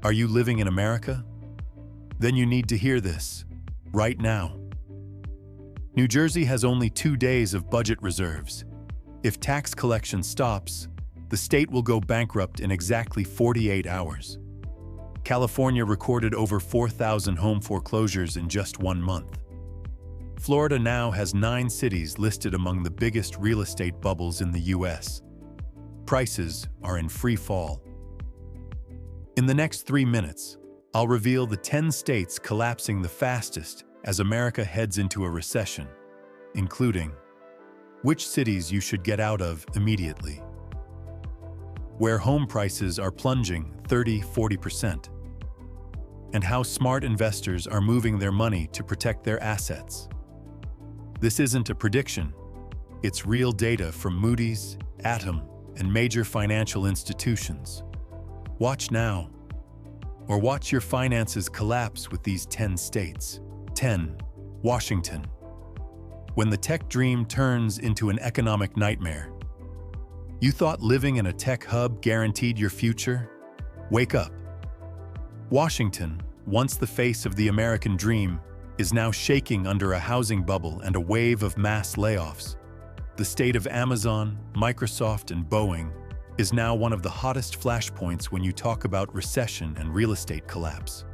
Are you living in America? Then you need to hear this, right now. New Jersey has only 2 days of budget reserves. If tax collection stops, the state will go bankrupt in exactly 48 hours. California recorded over 4,000 home foreclosures in just 1 month. Florida now has 9 cities listed among the biggest real estate bubbles in the U.S. Prices are in free fall. In the next 3 minutes, I'll reveal the 10 states collapsing the fastest as America heads into a recession, including which cities you should get out of immediately, where home prices are plunging 30–40%, and how smart investors are moving their money to protect their assets. This isn't a prediction, it's real data from Moody's, Atom, and major financial institutions. Watch now, or watch your finances collapse with these 10 states. 10. Washington. When the tech dream turns into an economic nightmare. You thought living in a tech hub guaranteed your future? Wake up. Washington, once the face of the American dream, is now shaking under a housing bubble and a wave of mass layoffs. The state of Amazon, Microsoft, and Boeing is now one of the hottest flashpoints when you talk about recession and real estate collapse.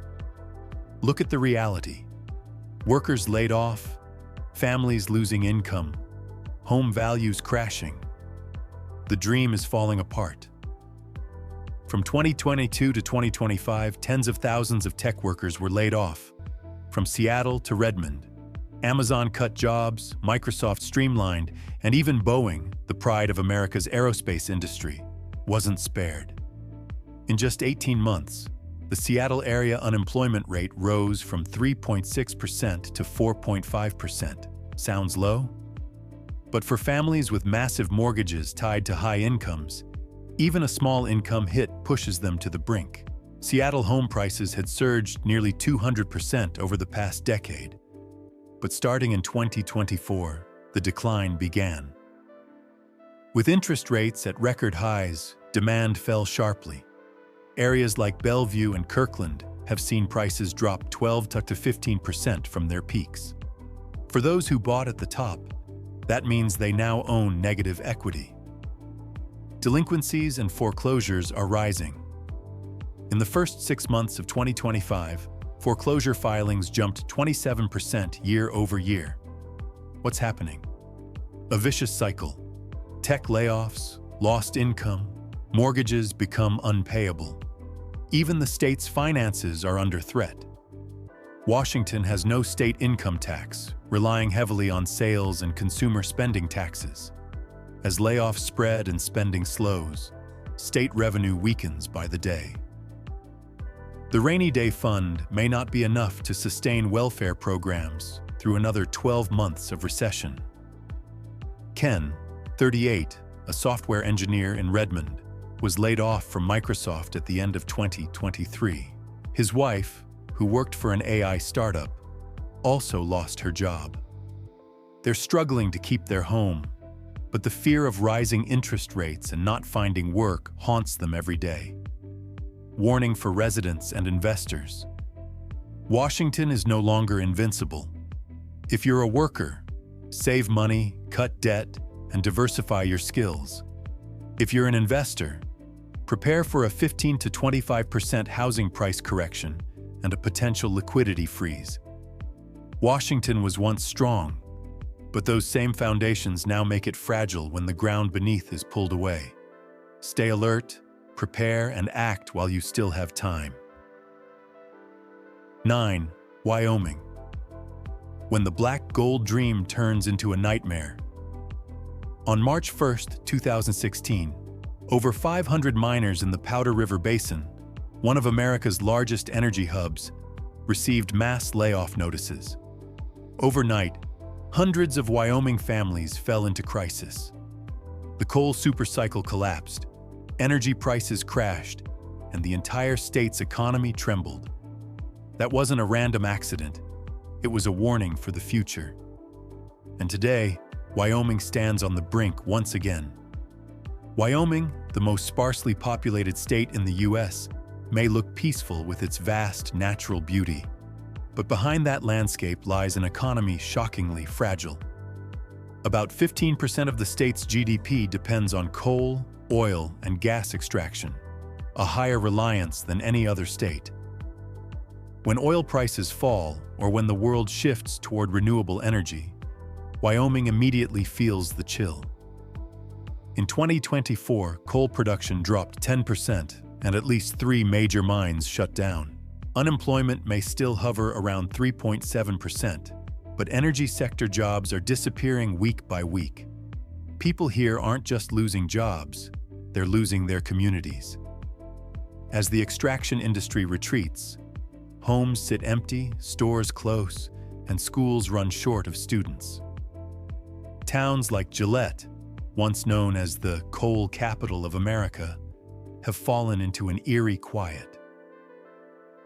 Look at the reality. Workers laid off, families losing income, home values crashing. The dream is falling apart. From 2022 to 2025, tens of thousands of tech workers were laid off. From Seattle to Redmond, Amazon cut jobs, Microsoft streamlined, and even Boeing, the pride of America's aerospace industry, wasn't spared. In just 18 months, the Seattle area unemployment rate rose from 3.6% to 4.5%. Sounds low? But for families with massive mortgages tied to high incomes, even a small income hit pushes them to the brink. Seattle home prices had surged nearly 200% over the past decade. But starting in 2024, the decline began. With interest rates at record highs, demand fell sharply. Areas like Bellevue and Kirkland have seen prices drop 12 to 15% from their peaks. For those who bought at the top, that means they now own negative equity. Delinquencies and foreclosures are rising. In the first 6 months of 2025, foreclosure filings jumped 27% year over year. What's happening? A vicious cycle. Tech layoffs, lost income, mortgages become unpayable. Even the state's finances are under threat. Washington has no state income tax, relying heavily on sales and consumer spending taxes. As layoffs spread and spending slows, state revenue weakens by the day. The rainy day fund may not be enough to sustain welfare programs through another 12 months of recession. Ken, 38, a software engineer in Redmond, was laid off from Microsoft at the end of 2023. His wife, who worked for an AI startup, also lost her job. They're struggling to keep their home, but the fear of rising interest rates and not finding work haunts them every day. Warning for residents and investors. Washington is no longer invincible. If you're a worker, save money, cut debt, and diversify your skills. If you're an investor, prepare for a 15 to 25% housing price correction and a potential liquidity freeze. Washington was once strong, but those same foundations now make it fragile when the ground beneath is pulled away. Stay alert, prepare, and act while you still have time. 9. Wyoming. When the black gold dream turns into a nightmare. On March 1, 2016, over 500 miners in the Powder River Basin, one of America's largest energy hubs, received mass layoff notices. Overnight, hundreds of Wyoming families fell into crisis. The coal supercycle collapsed, energy prices crashed, and the entire state's economy trembled. That wasn't a random accident. It was a warning for the future. And today, Wyoming stands on the brink once again. Wyoming, the most sparsely populated state in the U.S., may look peaceful with its vast natural beauty, but behind that landscape lies an economy shockingly fragile. About 15% of the state's GDP depends on coal, oil, and gas extraction, a higher reliance than any other state. When oil prices fall, or when the world shifts toward renewable energy, Wyoming immediately feels the chill. In 2024, coal production dropped 10%, and at least 3 major mines shut down. Unemployment may still hover around 3.7%, but energy sector jobs are disappearing week by week. People here aren't just losing jobs, they're losing their communities. As the extraction industry retreats, homes sit empty, stores close, and schools run short of students. Towns like Gillette, once known as the coal capital of America, have fallen into an eerie quiet.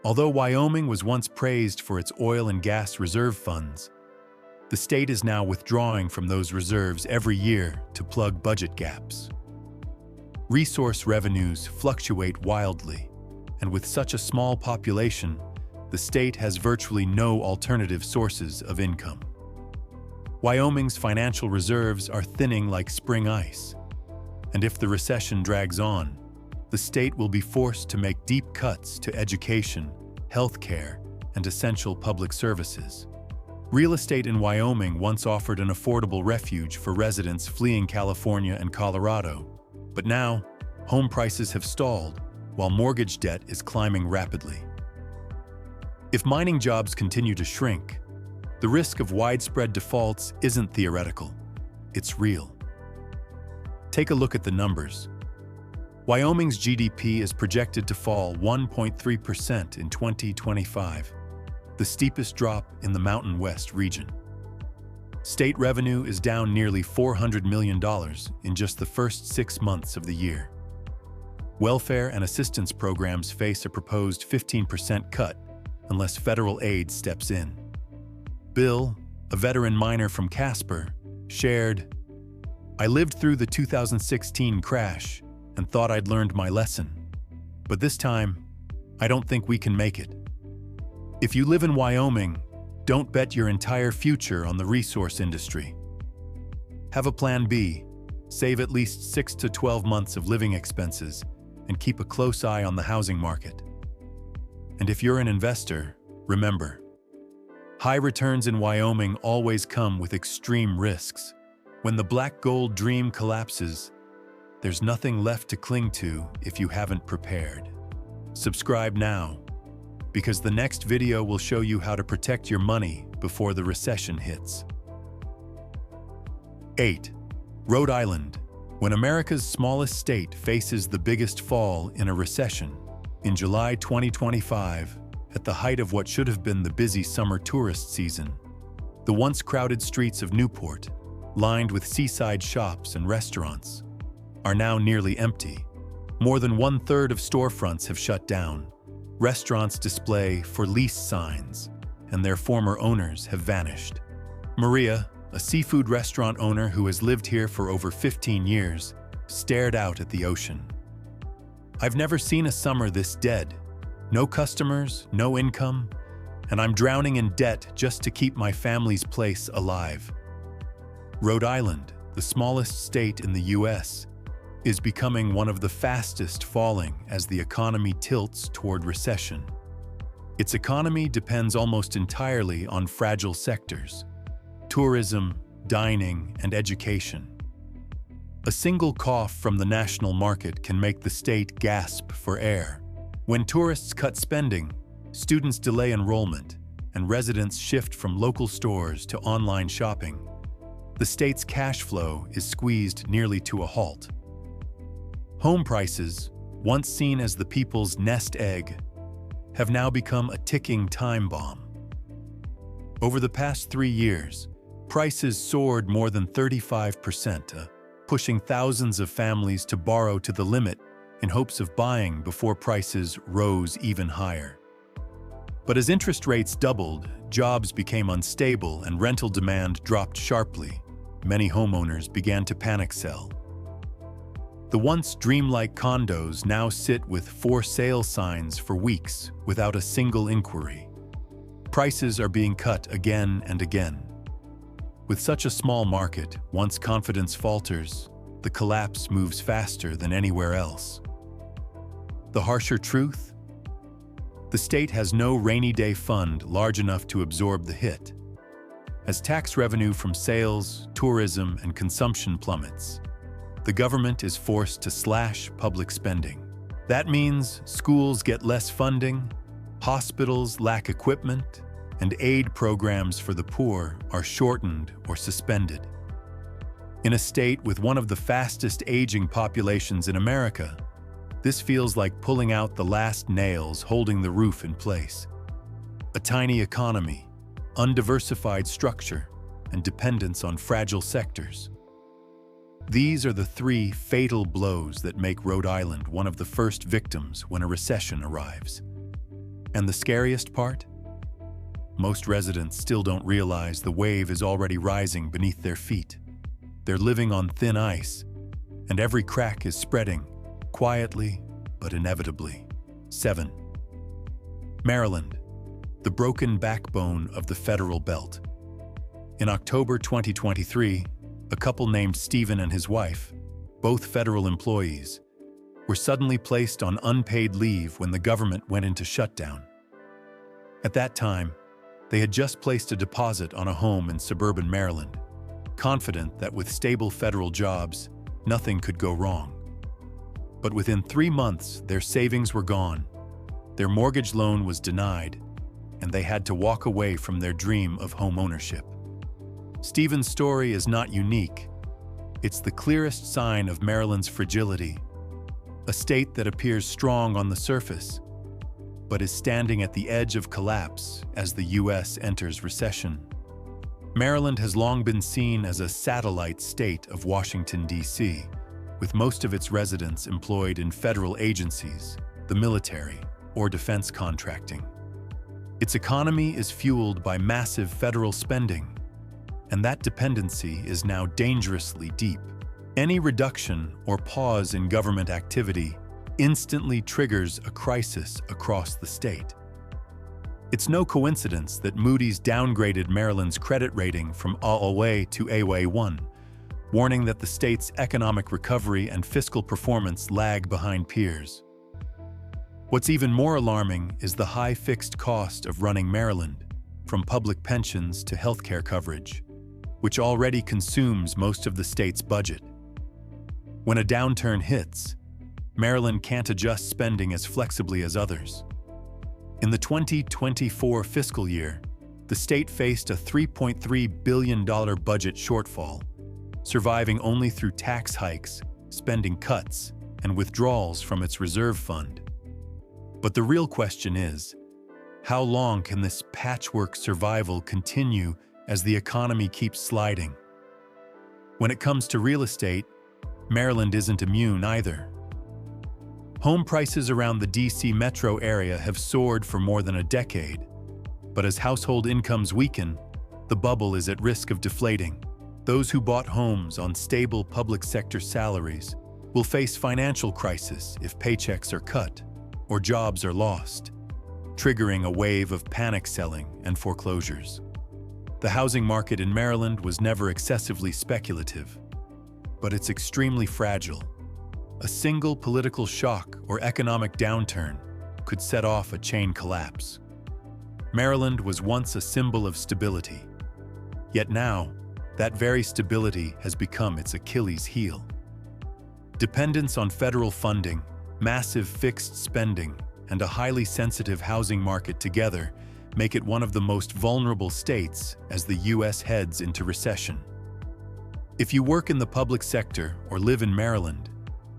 Although Wyoming was once praised for its oil and gas reserve funds, the state is now withdrawing from those reserves every year to plug budget gaps. Resource revenues fluctuate wildly, and with such a small population, the state has virtually no alternative sources of income. Wyoming's financial reserves are thinning like spring ice, and if the recession drags on, the state will be forced to make deep cuts to education, healthcare, and essential public services. Real estate in Wyoming once offered an affordable refuge for residents fleeing California and Colorado, but now, home prices have stalled, while mortgage debt is climbing rapidly. If mining jobs continue to shrink, the risk of widespread defaults isn't theoretical, it's real. Take a look at the numbers. Wyoming's GDP is projected to fall 1.3% in 2025, the steepest drop in the Mountain West region. State revenue is down nearly $400 million in just the first 6 months of the year. Welfare and assistance programs face a proposed 15% cut unless federal aid steps in. Bill, a veteran miner from Casper, shared, "I lived through the 2016 crash and thought I'd learned my lesson. But this time, I don't think we can make it." If you live in Wyoming, don't bet your entire future on the resource industry. Have a plan B, save at least 6 to 12 months of living expenses, and keep a close eye on the housing market. And if you're an investor, remember, high returns in Wyoming always come with extreme risks. When the black gold dream collapses, there's nothing left to cling to if you haven't prepared. Subscribe now, because the next video will show you how to protect your money before the recession hits. 8. Rhode Island. When America's smallest state faces the biggest fall in a recession, in July 2025, at the height of what should have been the busy summer tourist season, the once crowded streets of Newport, lined with seaside shops and restaurants, are now nearly empty. More than 1/3 of storefronts have shut down. Restaurants display "for lease" signs, and their former owners have vanished. Maria, a seafood restaurant owner who has lived here for over 15 years, stared out at the ocean. "I've never seen a summer this dead. No customers, no income, and I'm drowning in debt just to keep my family's place alive." Rhode Island, the smallest state in the U.S., is becoming one of the fastest falling as the economy tilts toward recession. Its economy depends almost entirely on fragile sectors: tourism, dining, and education. A single cough from the national market can make the state gasp for air. When tourists cut spending, students delay enrollment, and residents shift from local stores to online shopping, the state's cash flow is squeezed nearly to a halt. Home prices, once seen as the people's nest egg, have now become a ticking time bomb. Over the past 3 years, prices soared more than 35%, pushing thousands of families to borrow to the limit in hopes of buying before prices rose even higher. But as interest rates doubled, jobs became unstable and rental demand dropped sharply. Many homeowners began to panic sell. The once dreamlike condos now sit with for sale signs for weeks without a single inquiry. Prices are being cut again and again. With such a small market, once confidence falters, the collapse moves faster than anywhere else. The harsher truth? The state has no rainy day fund large enough to absorb the hit. As tax revenue from sales, tourism, and consumption plummets, the government is forced to slash public spending. That means schools get less funding, hospitals lack equipment, and aid programs for the poor are shortened or suspended. In a state with one of the fastest aging populations in America, this feels like pulling out the last nails holding the roof in place. A tiny economy, undiversified structure, and dependence on fragile sectors. These are the three fatal blows that make Rhode Island one of the first victims when a recession arrives. And the scariest part? Most residents still don't realize the wave is already rising beneath their feet. They're living on thin ice, and every crack is spreading, quietly but inevitably. 7. Maryland, the broken backbone of the federal belt. In October 2023, a couple named Stephen and his wife, both federal employees, were suddenly placed on unpaid leave when the government went into shutdown. At that time, they had just placed a deposit on a home in suburban Maryland, confident that with stable federal jobs, nothing could go wrong. But within 3 months, their savings were gone, their mortgage loan was denied, and they had to walk away from their dream of home ownership. Stephen's story is not unique. It's the clearest sign of Maryland's fragility, a state that appears strong on the surface, but is standing at the edge of collapse as the U.S. enters recession. Maryland has long been seen as a satellite state of Washington, D.C., with most of its residents employed in federal agencies, the military, or defense contracting. Its economy is fueled by massive federal spending, and that dependency is now dangerously deep. Any reduction or pause in government activity instantly triggers a crisis across the state. It's no coincidence that Moody's downgraded Maryland's credit rating from AAA to A1, warning that the state's economic recovery and fiscal performance lag behind peers. What's even more alarming is the high fixed cost of running Maryland, from public pensions to healthcare coverage, which already consumes most of the state's budget. When a downturn hits, Maryland can't adjust spending as flexibly as others. In the 2024 fiscal year, the state faced a $3.3 billion budget shortfall, surviving only through tax hikes, spending cuts, and withdrawals from its reserve fund. But the real question is, how long can this patchwork survival continue as the economy keeps sliding? When it comes to real estate, Maryland isn't immune either. Home prices around the D.C. metro area have soared for more than a decade, but as household incomes weaken, the bubble is at risk of deflating. Those who bought homes on stable public sector salaries will face financial crisis if paychecks are cut or jobs are lost, triggering a wave of panic selling and foreclosures. The housing market in Maryland was never excessively speculative, but it's extremely fragile. A single political shock or economic downturn could set off a chain collapse. Maryland was once a symbol of stability, yet now, that very stability has become its Achilles heel. Dependence on federal funding, massive fixed spending, and a highly sensitive housing market together make it one of the most vulnerable states as the U.S. heads into recession. If you work in the public sector or live in Maryland,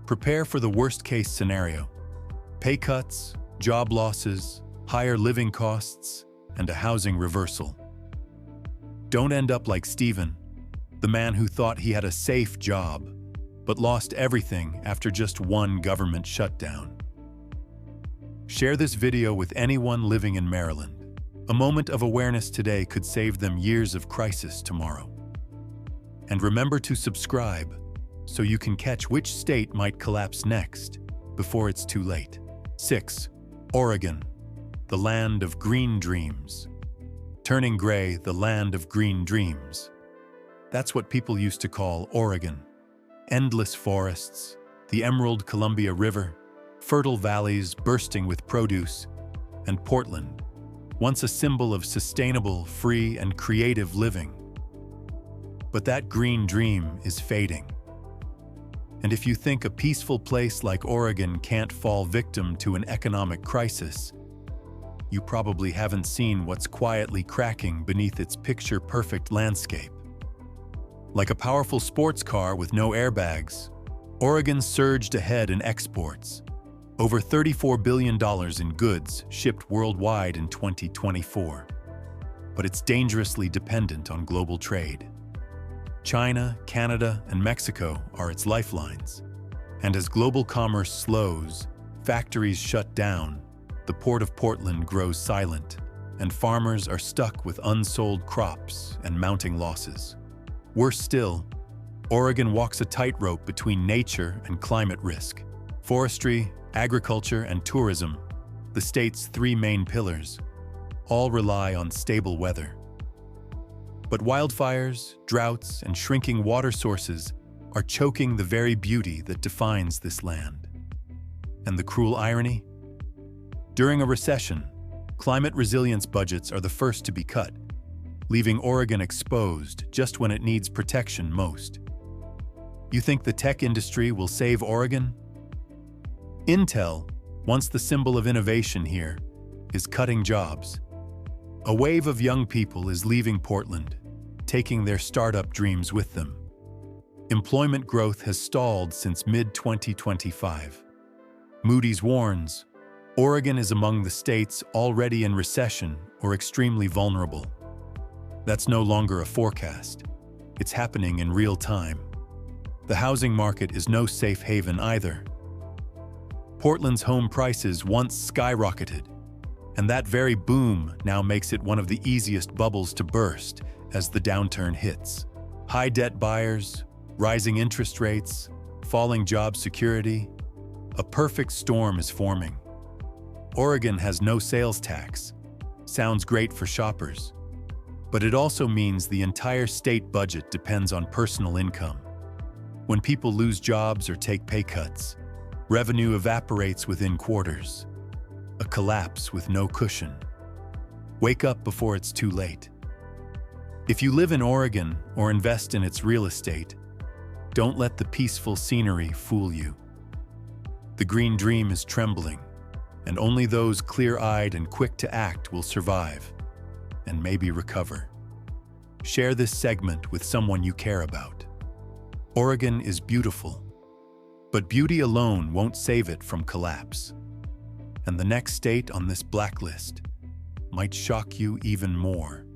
prepare for the worst-case scenario: pay cuts, job losses, higher living costs, and a housing reversal. Don't end up like Stephen, the man who thought he had a safe job, but lost everything after just one government shutdown. Share this video with anyone living in Maryland. A moment of awareness today could save them years of crisis tomorrow. And remember to subscribe so you can catch which state might collapse next before it's too late. 6. Oregon, the land of green dreams. Turning gray, the land of green dreams. That's what people used to call Oregon. Endless forests, the Emerald Columbia River, fertile valleys bursting with produce, and Portland, once a symbol of sustainable, free, and creative living. But that green dream is fading. And if you think a peaceful place like Oregon can't fall victim to an economic crisis, you probably haven't seen what's quietly cracking beneath its picture-perfect landscape. Like a powerful sports car with no airbags, Oregon surged ahead in exports. Over $34 billion in goods shipped worldwide in 2024. But it's dangerously dependent on global trade. China, Canada, and Mexico are its lifelines. And as global commerce slows, factories shut down, the Port of Portland grows silent, and farmers are stuck with unsold crops and mounting losses. Worse still, Oregon walks a tightrope between nature and climate risk. Forestry, agriculture, and tourism, the state's three main pillars, all rely on stable weather. But wildfires, droughts, and shrinking water sources are choking the very beauty that defines this land. And the cruel irony? During a recession, climate resilience budgets are the first to be cut, leaving Oregon exposed just when it needs protection most. You think the tech industry will save Oregon? Intel, once the symbol of innovation here, is cutting jobs. A wave of young people is leaving Portland, taking their startup dreams with them. Employment growth has stalled since mid-2025. Moody's warns, Oregon is among the states already in recession or extremely vulnerable. That's no longer a forecast. It's happening in real time. The housing market is no safe haven either. Portland's home prices once skyrocketed, and that very boom now makes it one of the easiest bubbles to burst as the downturn hits. High debt buyers, rising interest rates, falling job security, a perfect storm is forming. Oregon has no sales tax. Sounds great for shoppers. But it also means the entire state budget depends on personal income. When people lose jobs or take pay cuts, revenue evaporates within quarters. A collapse with no cushion. Wake up before it's too late. If you live in Oregon or invest in its real estate, don't let the peaceful scenery fool you. The green dream is trembling, and only those clear-eyed and quick to act will survive and maybe recover. Share this segment with someone you care about. Oregon is beautiful, but beauty alone won't save it from collapse. And the next state on this blacklist might shock you even more.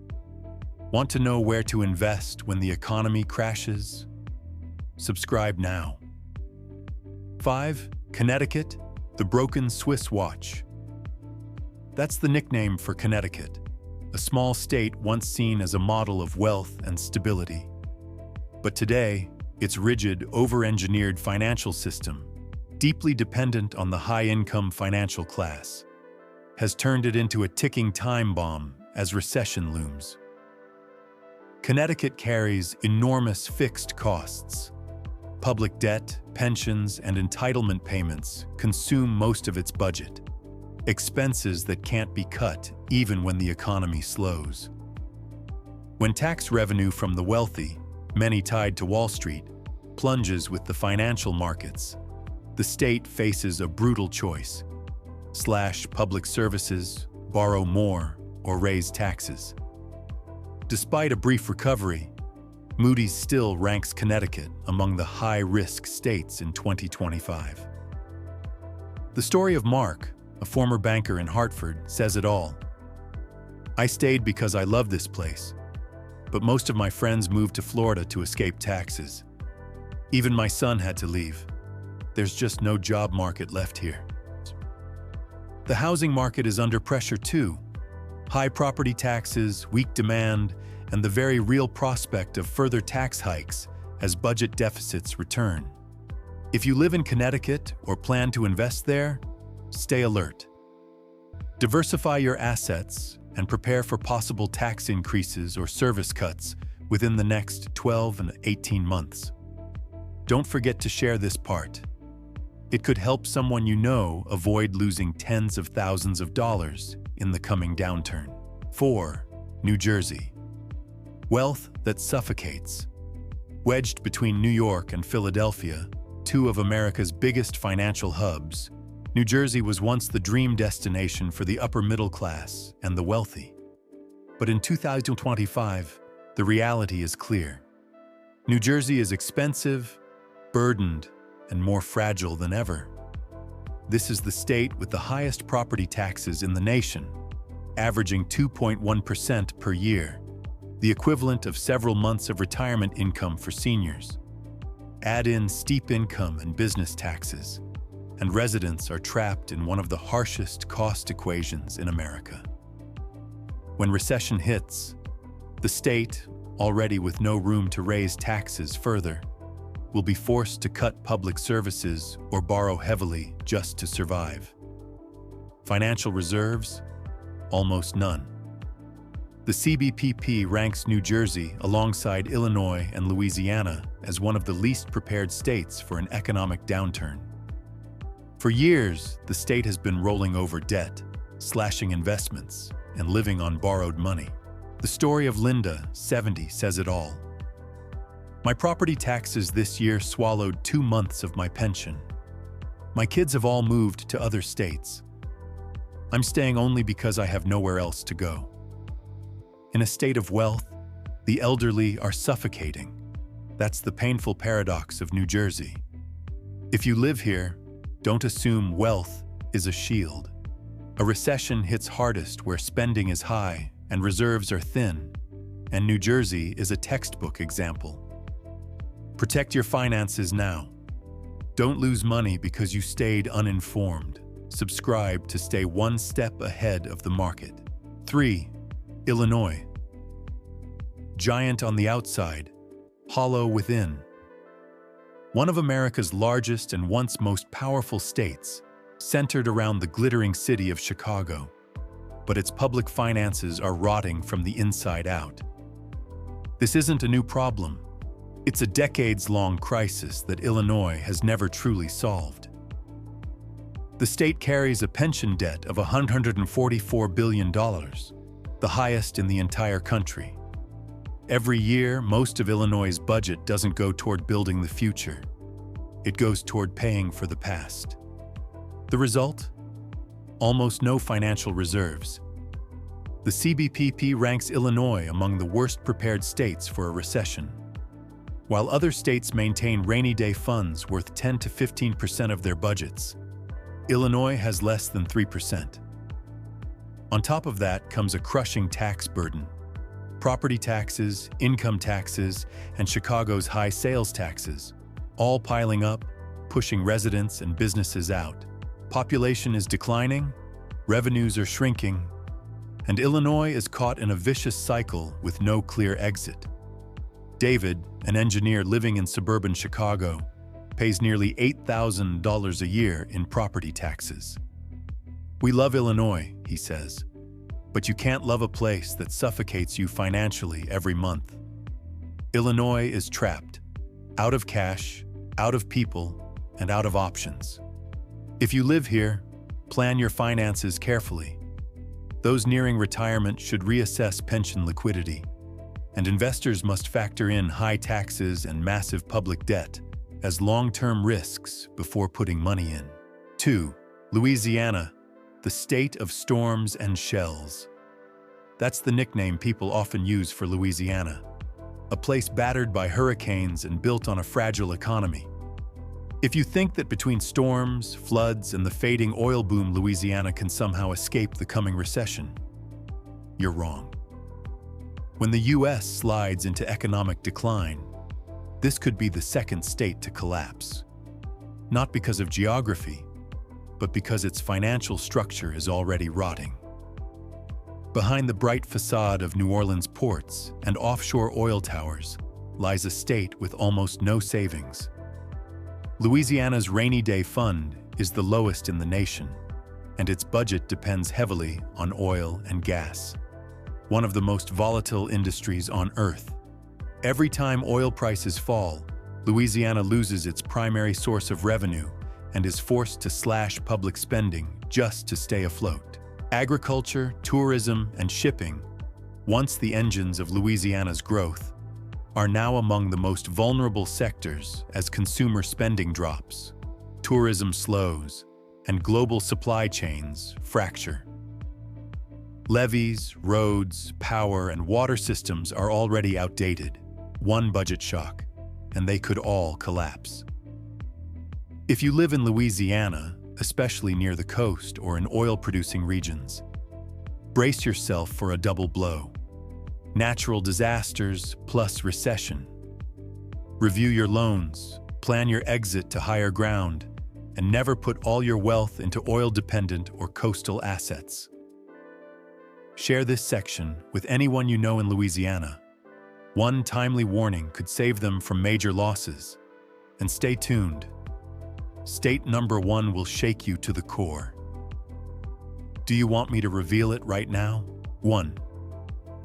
Want to know where to invest when the economy crashes? Subscribe now. 5. Connecticut, the broken Swiss watch. That's the nickname for Connecticut, a small state once seen as a model of wealth and stability. But today, its rigid, over-engineered financial system, deeply dependent on the high-income financial class, has turned it into a ticking time bomb as recession looms. Connecticut carries enormous fixed costs. Public debt, pensions, and entitlement payments consume most of its budget, expenses that can't be cut even when the economy slows. When tax revenue from the wealthy, many tied to Wall Street, plunges with the financial markets, the state faces a brutal choice: slash public services, borrow more, or raise taxes. Despite a brief recovery, Moody's still ranks Connecticut among the high-risk states in 2025. The story of Mark, a former banker in Hartford, says it all. "I stayed because I love this place, but most of my friends moved to Florida to escape taxes. Even my son had to leave. There's just no job market left here." The housing market is under pressure too. High property taxes, weak demand, and the very real prospect of further tax hikes as budget deficits return. If you live in Connecticut or plan to invest there, stay alert. Diversify your assets and prepare for possible tax increases or service cuts within the next 12 and 18 months. Don't forget to share this part. It could help someone you know avoid losing tens of thousands of dollars in the coming downturn. 4. New Jersey. Wealth that suffocates. Wedged between New York and Philadelphia, two of America's biggest financial hubs, New Jersey was once the dream destination for the upper middle class and the wealthy. But in 2025, the reality is clear. New Jersey is expensive, burdened, and more fragile than ever. This is the state with the highest property taxes in the nation, averaging 2.1% per year, the equivalent of several months of retirement income for seniors. Add in steep income and business taxes, and residents are trapped in one of the harshest cost equations in America. When recession hits, the state, already with no room to raise taxes further, will be forced to cut public services or borrow heavily just to survive. Financial reserves? Almost none. The CBPP ranks New Jersey alongside Illinois and Louisiana as one of the least prepared states for an economic downturn. For years, the state has been rolling over debt, slashing investments, and living on borrowed money. The story of Linda, 70, says it all. My property taxes this year swallowed 2 months of my pension. My kids have all moved to other states. I'm staying only because I have nowhere else to go. In a state of wealth, the elderly are suffocating. That's the painful paradox of New Jersey. If you live here, don't assume wealth is a shield. A recession hits hardest where spending is high and reserves are thin, and New Jersey is a textbook example. Protect your finances now. Don't lose money because you stayed uninformed. Subscribe to stay one step ahead of the market. 3. Illinois. Giant on the outside, hollow within. One of America's largest and once most powerful states, centered around the glittering city of Chicago. But its public finances are rotting from the inside out. This isn't a new problem. It's a decades-long crisis that Illinois has never truly solved. The state carries a pension debt of $144 billion, the highest in the entire country. Every year, most of Illinois' budget doesn't go toward building the future. It goes toward paying for the past. The result? Almost no financial reserves. The CBPP ranks Illinois among the worst prepared states for a recession. While other states maintain rainy day funds worth 10 to 15% of their budgets, Illinois has less than 3%. On top of that comes a crushing tax burden. Property taxes, income taxes, and Chicago's high sales taxes, all piling up, pushing residents and businesses out. Population is declining, revenues are shrinking, and Illinois is caught in a vicious cycle with no clear exit. David, an engineer living in suburban Chicago, pays nearly $8,000 a year in property taxes. "We love Illinois," he says, "but you can't love a place that suffocates you financially every month." Illinois is trapped, out of cash, out of people, and out of options. If you live here, plan your finances carefully. Those nearing retirement should reassess pension liquidity, and investors must factor in high taxes and massive public debt as long-term risks before putting money in. 2. Louisiana, the state of storms and shells. That's the nickname people often use for Louisiana, a place battered by hurricanes and built on a fragile economy. If you think that between storms, floods, and the fading oil boom, Louisiana can somehow escape the coming recession, you're wrong. When the U.S. slides into economic decline, this could be the second state to collapse. Not because of geography, but because its financial structure is already rotting. Behind the bright facade of New Orleans ports and offshore oil towers lies a state with almost no savings. Louisiana's rainy day fund is the lowest in the nation, and its budget depends heavily on oil and gas, one of the most volatile industries on Earth. Every time oil prices fall, Louisiana loses its primary source of revenue and is forced to slash public spending just to stay afloat. Agriculture, tourism, and shipping, once the engines of Louisiana's growth, are now among the most vulnerable sectors as consumer spending drops, tourism slows, and global supply chains fracture. Levees, roads, power, and water systems are already outdated. One budget shock, and they could all collapse. If you live in Louisiana, especially near the coast or in oil-producing regions, brace yourself for a double blow. Natural disasters plus recession. Review your loans, plan your exit to higher ground, and never put all your wealth into oil-dependent or coastal assets. Share this section with anyone you know in Louisiana. One timely warning could save them from major losses. And stay tuned. State number 1 will shake you to the core. Do you want me to reveal it right now? 1.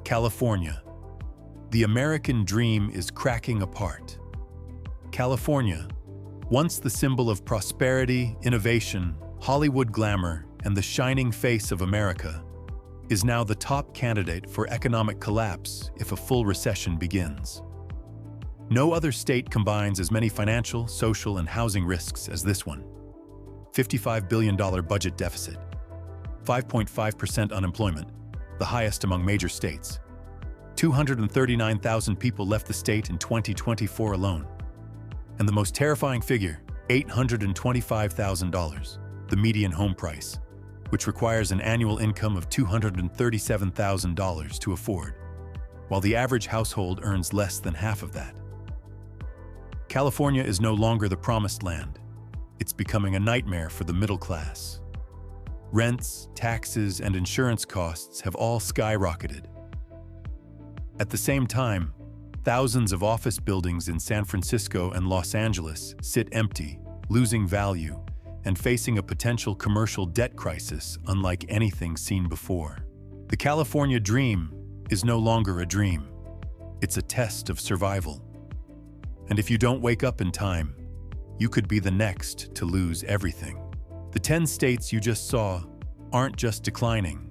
California. The American dream is cracking apart. California, once the symbol of prosperity, innovation, Hollywood glamour, and the shining face of America, is now the top candidate for economic collapse if a full recession begins. No other state combines as many financial, social, and housing risks as this one. $55 billion budget deficit, 5.5% unemployment, the highest among major states. 239,000 people left the state in 2024 alone. And the most terrifying figure, $825,000, the median home price, which requires an annual income of $237,000 to afford, while the average household earns less than half of that. California is no longer the promised land. It's becoming a nightmare for the middle class. Rents, taxes, and insurance costs have all skyrocketed. At the same time, thousands of office buildings in San Francisco and Los Angeles sit empty, losing value, and facing a potential commercial debt crisis unlike anything seen before. The California dream is no longer a dream. It's a test of survival. And if you don't wake up in time, you could be the next to lose everything. The 10 states you just saw aren't just declining.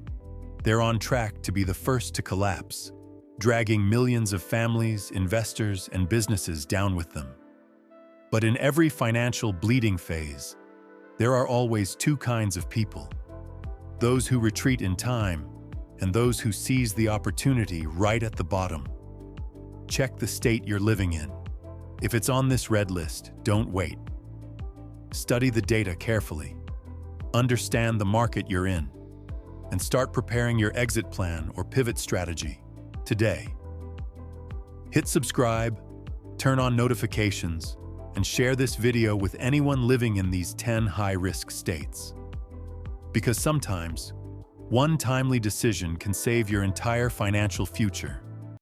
They're on track to be the first to collapse, dragging millions of families, investors, and businesses down with them. But in every financial bleeding phase, there are always two kinds of people: those who retreat in time and those who seize the opportunity right at the bottom. Check the state you're living in. If it's on this red list, don't wait. Study the data carefully. Understand the market you're in, and start preparing your exit plan or pivot strategy today. Hit subscribe, turn on notifications, and share this video with anyone living in these 10 high-risk states. Because sometimes, one timely decision can save your entire financial future.